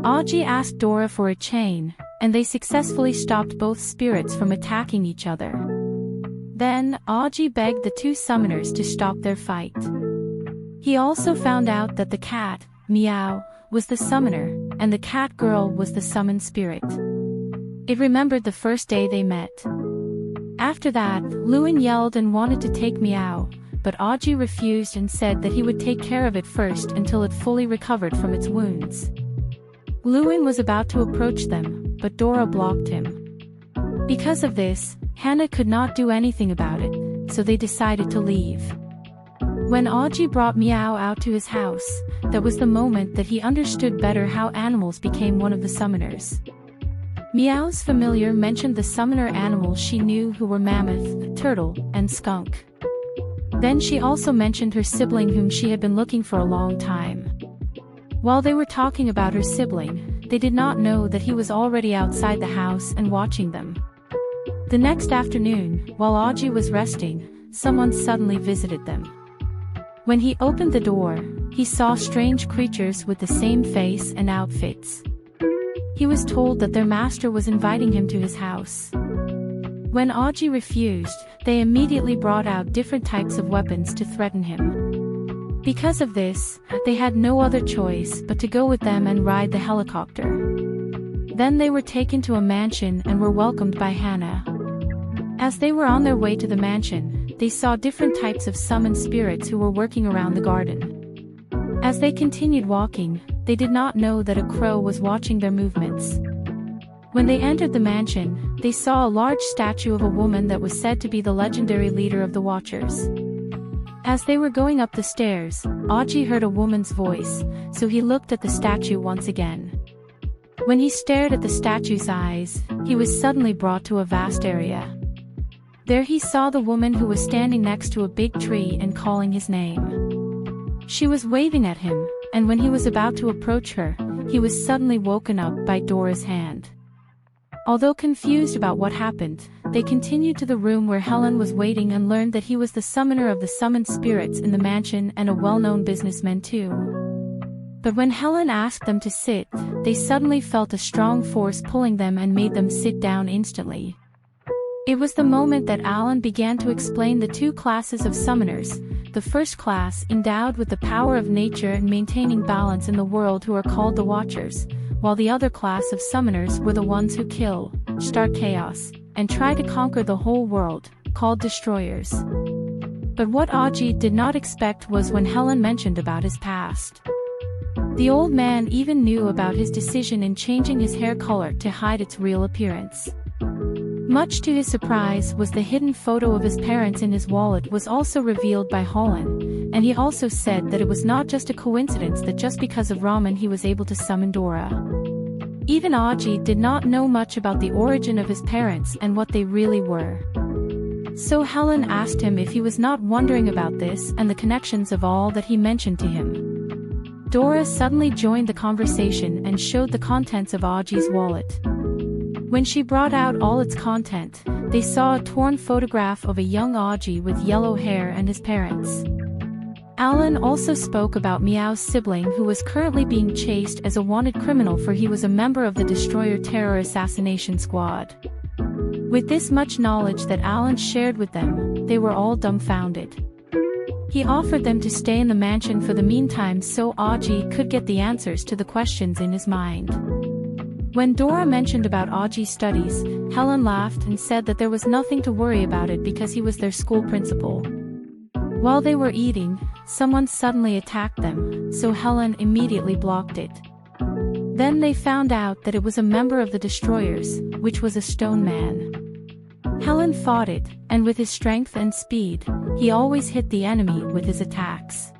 Aji asked Dora for a chain, and they successfully stopped both spirits from attacking each other. Then, Aji begged the two summoners to stop their fight. He also found out that the cat, Meow, was the summoner, and the cat girl was the summoned spirit. It remembered the first day they met. After that, Lewin yelled and wanted to take Meow, but Aji refused and said that he would take care of it first until it fully recovered from its wounds. Lewin was about to approach them, but Dora blocked him. Because of this, Hannah could not do anything about it, so they decided to leave. When Aji brought Meow out to his house, that was the moment that he understood better how animals became one of the summoners. Meow's familiar mentioned the summoner animals she knew who were mammoth, turtle, and skunk. Then she also mentioned her sibling whom she had been looking for a long time. While they were talking about her sibling, they did not know that he was already outside the house and watching them. The next afternoon, while Aji was resting, someone suddenly visited them. When he opened the door, he saw strange creatures with the same face and outfits. He was told that their master was inviting him to his house. When Aji refused, they immediately brought out different types of weapons to threaten him. Because of this, they had no other choice but to go with them and ride the helicopter. Then they were taken to a mansion and were welcomed by Hannah. As they were on their way to the mansion, they saw different types of summoned spirits who were working around the garden. As they continued walking, they did not know that a crow was watching their movements. When they entered the mansion, they saw a large statue of a woman that was said to be the legendary leader of the Watchers. As they were going up the stairs, Aji heard a woman's voice, so he looked at the statue once again. When he stared at the statue's eyes, he was suddenly brought to a vast area. There he saw the woman who was standing next to a big tree and calling his name. She was waving at him, and when he was about to approach her, he was suddenly woken up by Dora's hand. Although confused about what happened, they continued to the room where Helen was waiting and learned that he was the summoner of the summoned spirits in the mansion and a well-known businessman too. But when Helen asked them to sit, they suddenly felt a strong force pulling them and made them sit down instantly. It was the moment that Alan began to explain the two classes of summoners, the first class endowed with the power of nature and maintaining balance in the world who are called the Watchers, while the other class of summoners were the ones who kill, start chaos, and try to conquer the whole world, called Destroyers. But what Aji did not expect was when Helen mentioned about his past. The old man even knew about his decision in changing his hair color to hide its real appearance. Much to his surprise was the hidden photo of his parents in his wallet was also revealed by Holland, and he also said that it was not just a coincidence that just because of Ramen he was able to summon Dora. Even Aji did not know much about the origin of his parents and what they really were. So Helen asked him if he was not wondering about this and the connections of all that he mentioned to him. Dora suddenly joined the conversation and showed the contents of Aji's wallet. When she brought out all its content, they saw a torn photograph of a young Aji with yellow hair and his parents. Alan also spoke about Meow's sibling who was currently being chased as a wanted criminal for he was a member of the Destroyer Terror Assassination Squad. With this much knowledge that Alan shared with them, they were all dumbfounded. He offered them to stay in the mansion for the meantime so Aji could get the answers to the questions in his mind. When Dora mentioned about Aji's studies, Helen laughed and said that there was nothing to worry about it because he was their school principal. While they were eating, someone suddenly attacked them, so Helen immediately blocked it. Then they found out that it was a member of the Destroyers, which was a stone man. Helen fought it, and with his strength and speed, he always hit the enemy with his attacks.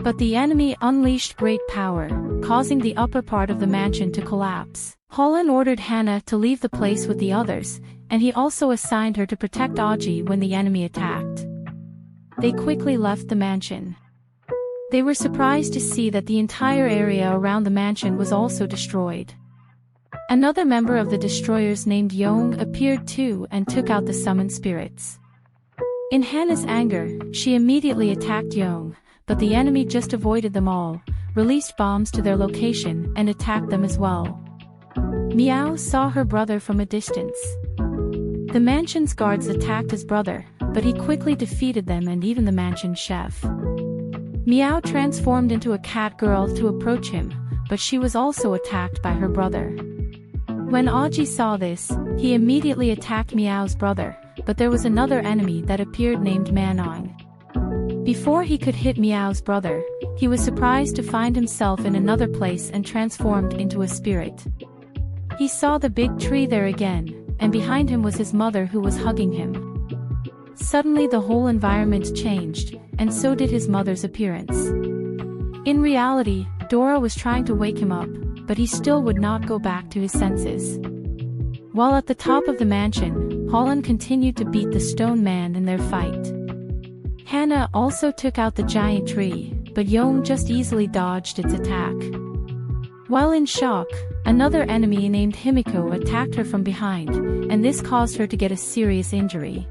But the enemy unleashed great power, causing the upper part of the mansion to collapse. Holland ordered Hannah to leave the place with the others, and he also assigned her to protect Aji when the enemy attacked. They quickly left the mansion. They were surprised to see that the entire area around the mansion was also destroyed. Another member of the Destroyers named Yong appeared too and took out the summoned spirits. In Hannah's anger, she immediately attacked Yong, but the enemy just avoided them all, released bombs to their location and attacked them as well. Meow saw her brother from a distance. The mansion's guards attacked his brother, but he quickly defeated them and even the mansion chef. Meow transformed into a cat girl to approach him, but she was also attacked by her brother. When Aji saw this, he immediately attacked Meow's brother, but there was another enemy that appeared named Manong. Before he could hit Meow's brother, he was surprised to find himself in another place and transformed into a spirit. He saw the big tree there again, and behind him was his mother who was hugging him. Suddenly the whole environment changed, and so did his mother's appearance. In reality, Dora was trying to wake him up, but he still would not go back to his senses. While at the top of the mansion, Holland continued to beat the stone man in their fight. Hannah also took out the giant tree, but Yong just easily dodged its attack. While in shock, another enemy named Himiko attacked her from behind, and this caused her to get a serious injury.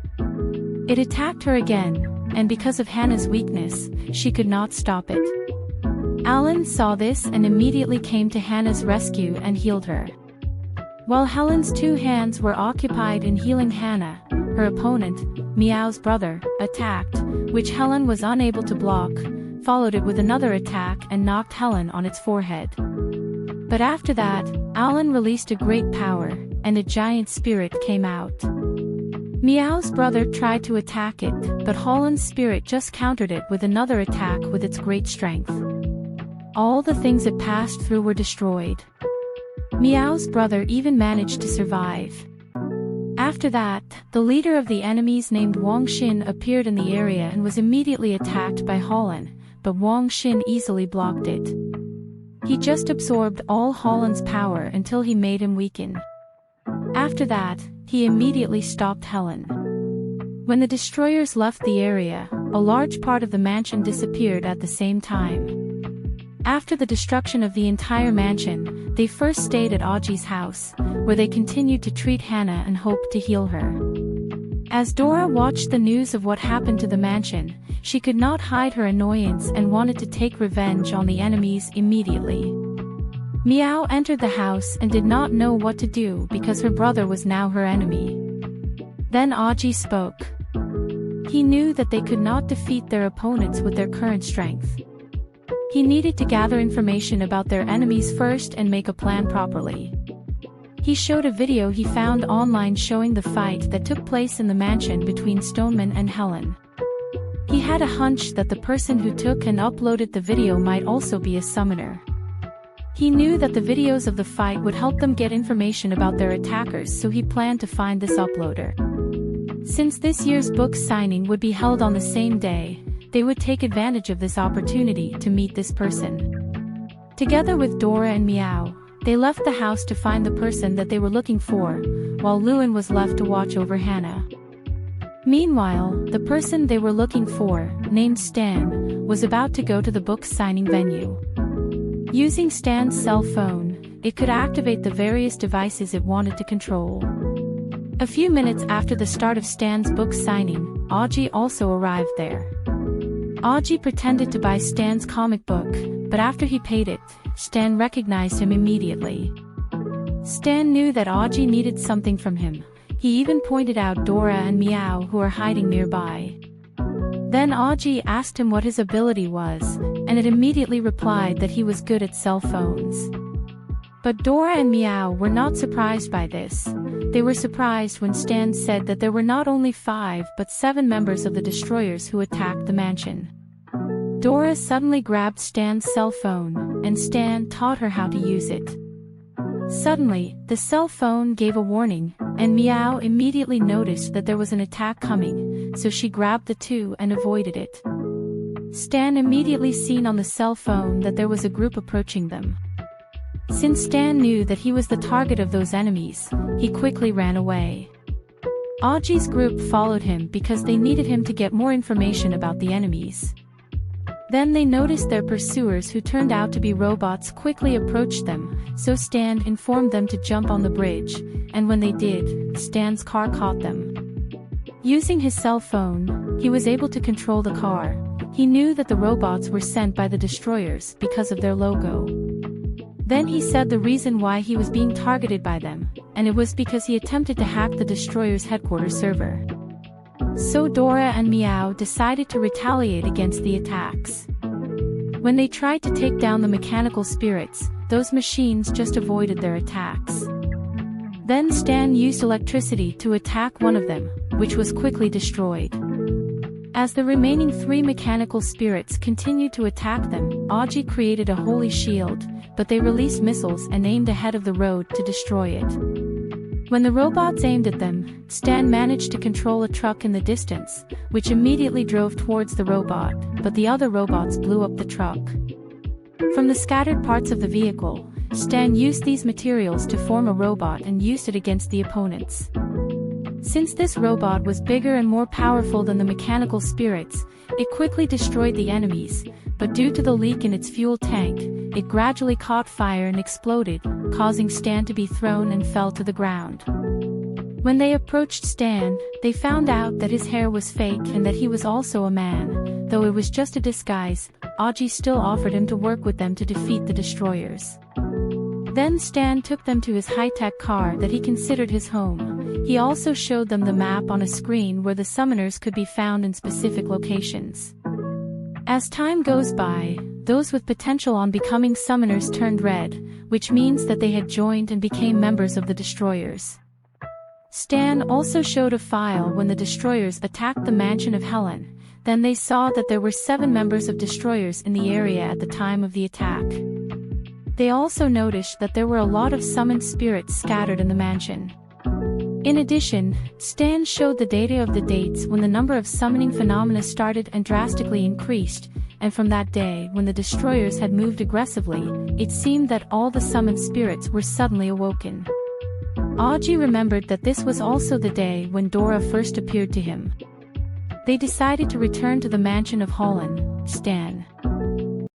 It attacked her again, and because of Hannah's weakness, she could not stop it. Alan saw this and immediately came to Hannah's rescue and healed her. While Helen's two hands were occupied in healing Hannah, her opponent, Meow's brother, attacked, which Helen was unable to block, followed it with another attack and knocked Helen on its forehead. But after that, Alan released a great power, and a giant spirit came out. Meow's brother tried to attack it, but Holland's spirit just countered it with another attack with its great strength. All the things it passed through were destroyed. Meow's brother even managed to survive. After that, the leader of the enemies named Wang Xin appeared in the area and was immediately attacked by Holland, but Wang Xin easily blocked it. He just absorbed all Holland's power until he made him weaken. After that, he immediately stopped Helen. When the destroyers left the area, a large part of the mansion disappeared at the same time. After the destruction of the entire mansion, they first stayed at Aji's house, where they continued to treat Hannah and hoped to heal her. As Dora watched the news of what happened to the mansion, she could not hide her annoyance and wanted to take revenge on the enemies immediately. Meow entered the house and did not know what to do because her brother was now her enemy. Then Aji spoke. He knew that they could not defeat their opponents with their current strength. He needed to gather information about their enemies first and make a plan properly. He showed a video he found online showing the fight that took place in the mansion between Stoneman and Helen. He had a hunch that the person who took and uploaded the video might also be a summoner. He knew that the videos of the fight would help them get information about their attackers, so he planned to find this uploader. Since this year's book signing would be held on the same day, they would take advantage of this opportunity to meet this person. Together with Dora and Meow, they left the house to find the person that they were looking for, while Lewin was left to watch over Hannah. Meanwhile, the person they were looking for, named Stan, was about to go to the book signing venue. Using Stan's cell phone, it could activate the various devices it wanted to control. A few minutes after the start of Stan's book signing, Aji also arrived there. Aji pretended to buy Stan's comic book, but after he paid it, Stan recognized him immediately. Stan knew that Aji needed something from him. He even pointed out Dora and Meow who are hiding nearby. Then Aji asked him what his ability was, and it immediately replied that he was good at cell phones. But Dora and Meow were not surprised by this. They were surprised when Stan said that there were not only 5 but 7 members of the destroyers who attacked the mansion. Dora suddenly grabbed Stan's cell phone, and Stan taught her how to use it. Suddenly, the cell phone gave a warning, and Meow immediately noticed that there was an attack coming, so she grabbed the two and avoided it. Stan immediately seen on the cell phone that there was a group approaching them. Since Stan knew that he was the target of those enemies, he quickly ran away. Aji's group followed him because they needed him to get more information about the enemies. Then they noticed their pursuers, who turned out to be robots, quickly approached them, so Stan informed them to jump on the bridge, and when they did, Stan's car caught them. Using his cell phone, he was able to control the car. He knew that the robots were sent by the destroyers because of their logo. Then he said the reason why he was being targeted by them, and it was because he attempted to hack the destroyer's headquarters server. So Dora and Meow decided to retaliate against the attacks. When they tried to take down the mechanical spirits, those machines just avoided their attacks. Then Stan used electricity to attack one of them, which was quickly destroyed. As the remaining 3 mechanical spirits continued to attack them, Aji created a holy shield, but they released missiles and aimed ahead of the road to destroy it. When the robots aimed at them, Stan managed to control a truck in the distance, which immediately drove towards the robot, but the other robots blew up the truck. From the scattered parts of the vehicle, Stan used these materials to form a robot and used it against the opponents. Since this robot was bigger and more powerful than the mechanical spirits, it quickly destroyed the enemies, but due to the leak in its fuel tank, it gradually caught fire and exploded, causing Stan to be thrown and fell to the ground. When they approached Stan, they found out that his hair was fake and that he was also a man. Though it was just a disguise, Aji still offered him to work with them to defeat the destroyers. Then Stan took them to his high-tech car that he considered his home. He also showed them the map on a screen where the summoners could be found in specific locations. As time goes by, those with potential on becoming summoners turned red, which means that they had joined and became members of the destroyers. Stan also showed a file when the destroyers attacked the mansion of Helen. Then they saw that there were 7 members of destroyers in the area at the time of the attack. They also noticed that there were a lot of summoned spirits scattered in the mansion. In addition, Stan showed the data of the dates when the number of summoning phenomena started and drastically increased, and from that day when the destroyers had moved aggressively, it seemed that all the summoned spirits were suddenly awoken. Aji remembered that this was also the day when Dora first appeared to him. They decided to return to the mansion of Holland, Stan.